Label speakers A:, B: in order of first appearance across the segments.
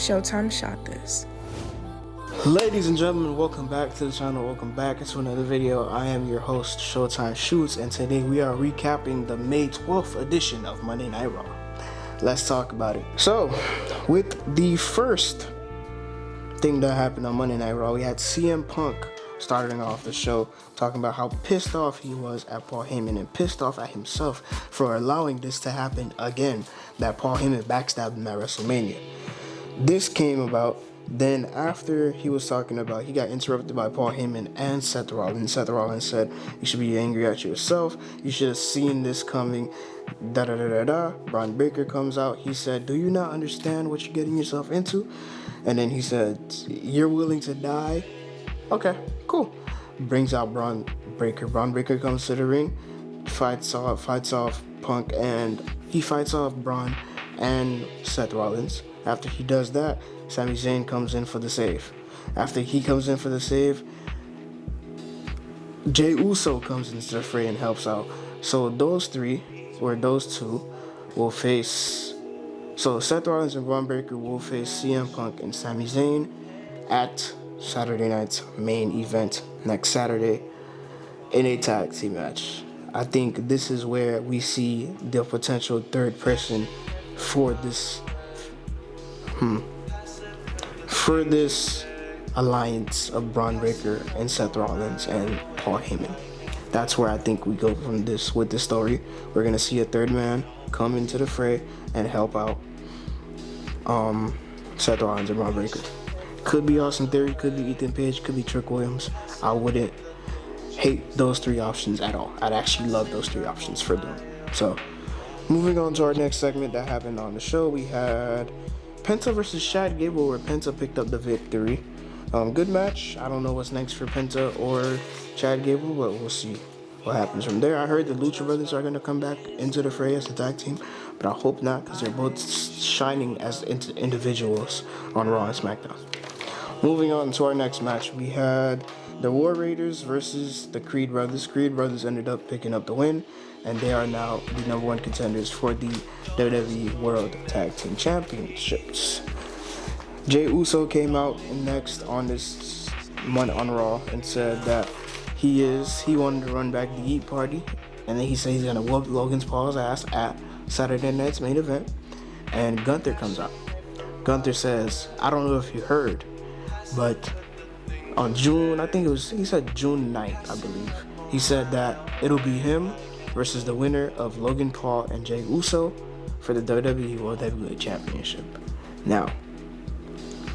A: Showtime shot this.
B: Ladies and gentlemen, welcome back to the channel. Welcome back to another video. I am your host, ShowtimeShootz, and today we are recapping the May 12th edition of Monday Night Raw. Let's talk about it. So, with the first thing that happened on Monday Night Raw, we had CM Punk starting off the show talking about how pissed off he was at Paul Heyman and pissed off at himself for allowing this to happen again, that Paul Heyman backstabbed him at WrestleMania. This came about then after he was talking about, he got interrupted by Paul Heyman and Seth Rollins. Seth Rollins said, "You should be angry at yourself. You should have seen this coming. Da da da da da." Bron Breakker comes out. He said, "Do you not understand what you're getting yourself into?" And then he said, "You're willing to die?" Okay, cool. Brings out Bron Breakker. Bron Breakker comes to the ring, fights off Punk, and he fights off Bron and Seth Rollins. After he does that, Sami Zayn comes in for the save. After he comes in for the save, Jey Uso comes into the fray and helps out. So those two will face. So Seth Rollins and Bron Breakker will face CM Punk and Sami Zayn at Saturday night's main event next Saturday in a tag team match. I think this is where we see the potential third person for this alliance of Bron Breakker and Seth Rollins and Paul Heyman. That's where I think we go from this with this story. We're gonna see a third man come into the fray and help out Seth Rollins and Bron Breakker. Could be Austin Theory, could be Ethan Page, could be Trick Williams. I wouldn't hate those three options at all. I'd actually love those three options for them. So, moving on to our next segment that happened on the show, we had Penta versus Chad Gable, where Penta picked up the victory. Good match. I don't know what's next for Penta or Chad Gable, but we'll see what happens from there. I heard the Lucha Brothers are going to come back into the fray as a tag team, but I hope not, because they're both shining as individuals on Raw and SmackDown. Moving on to our next match, we had the War Raiders versus the Creed Brothers. Creed Brothers ended up picking up the win, and they are now the number one contenders for the WWE World Tag Team Championships. Jey Uso came out next on this month on Raw and said that he wanted to run back the Yeet Party, and then he said he's gonna whoop Logan Paul's ass at Saturday night's main event. And Gunther comes out. Gunther says, "I don't know if you heard, but on June, he said June 9th, I believe. He said that it'll be him versus the winner of Logan Paul and Jey Uso for the WWE World Heavyweight Championship." Now,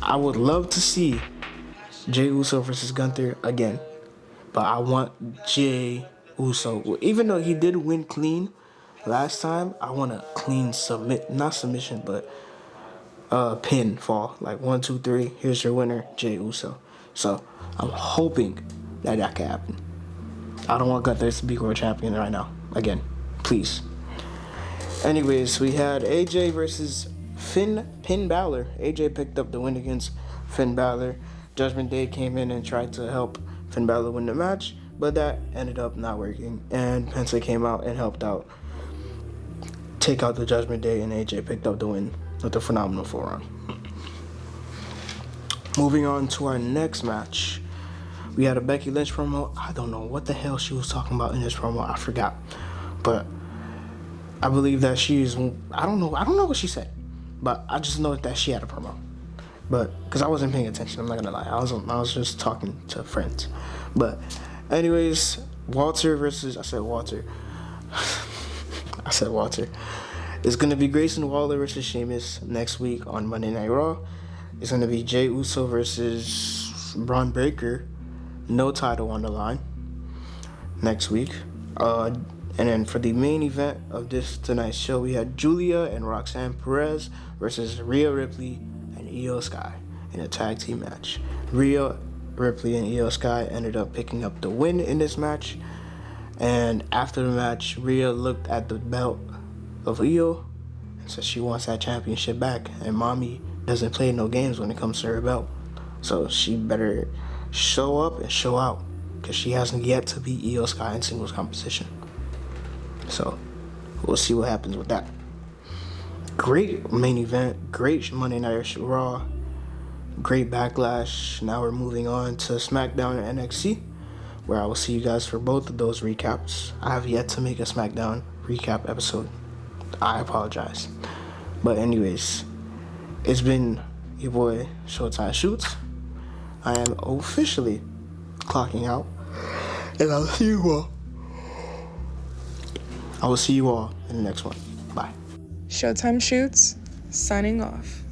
B: I would love to see Jey Uso versus Gunther again, but I want Jey Uso, even though he did win clean last time, I want a clean pin fall, like 1, 2, 3. Here's your winner, Jey Uso. So I'm hoping that can happen. I don't want Gunther to be world champion right now. Again, please. Anyways, we had AJ versus Finn Bálor. AJ picked up the win against Finn Bálor. Judgment Day came in and tried to help Finn Bálor win the match, but that ended up not working. And Penta came out and helped out take out the Judgment Day, and AJ picked up the win with a phenomenal forearm. Moving on to our next match, we had a Becky Lynch promo. I don't know what the hell she was talking about in this promo. I forgot, but I believe that I don't know what she said, but I just know that she had a promo. But because I wasn't paying attention, I'm not gonna lie. I was just talking to friends. But anyways, Walter. It's gonna be Grayson Waller versus Sheamus next week on Monday Night Raw. It's gonna be Jey Uso versus Bron Breakker. No title on the line next week. And then for the main event of tonight's show, we had Julia and Roxanne Perez versus Rhea Ripley and Io Sky in a tag team match. Rhea Ripley and Io Sky ended up picking up the win in this match. And after the match, Rhea looked at the belt of Io and said she wants that championship back. And mommy doesn't play no games when it comes to her belt. So she better show up and show out, because she hasn't yet to beat Io Sky in singles competition. So we'll see what happens with that. Great main event, great Monday Night Raw. great backlash. Now we're moving on to SmackDown and NXT, where I will see you guys for both of those recaps. I have yet to make a SmackDown recap episode. I apologize. But anyways, it's been your boy ShowtimeShootz. I am officially clocking out, and I will see you all in the next one. Bye.
A: ShowtimeShootz signing off.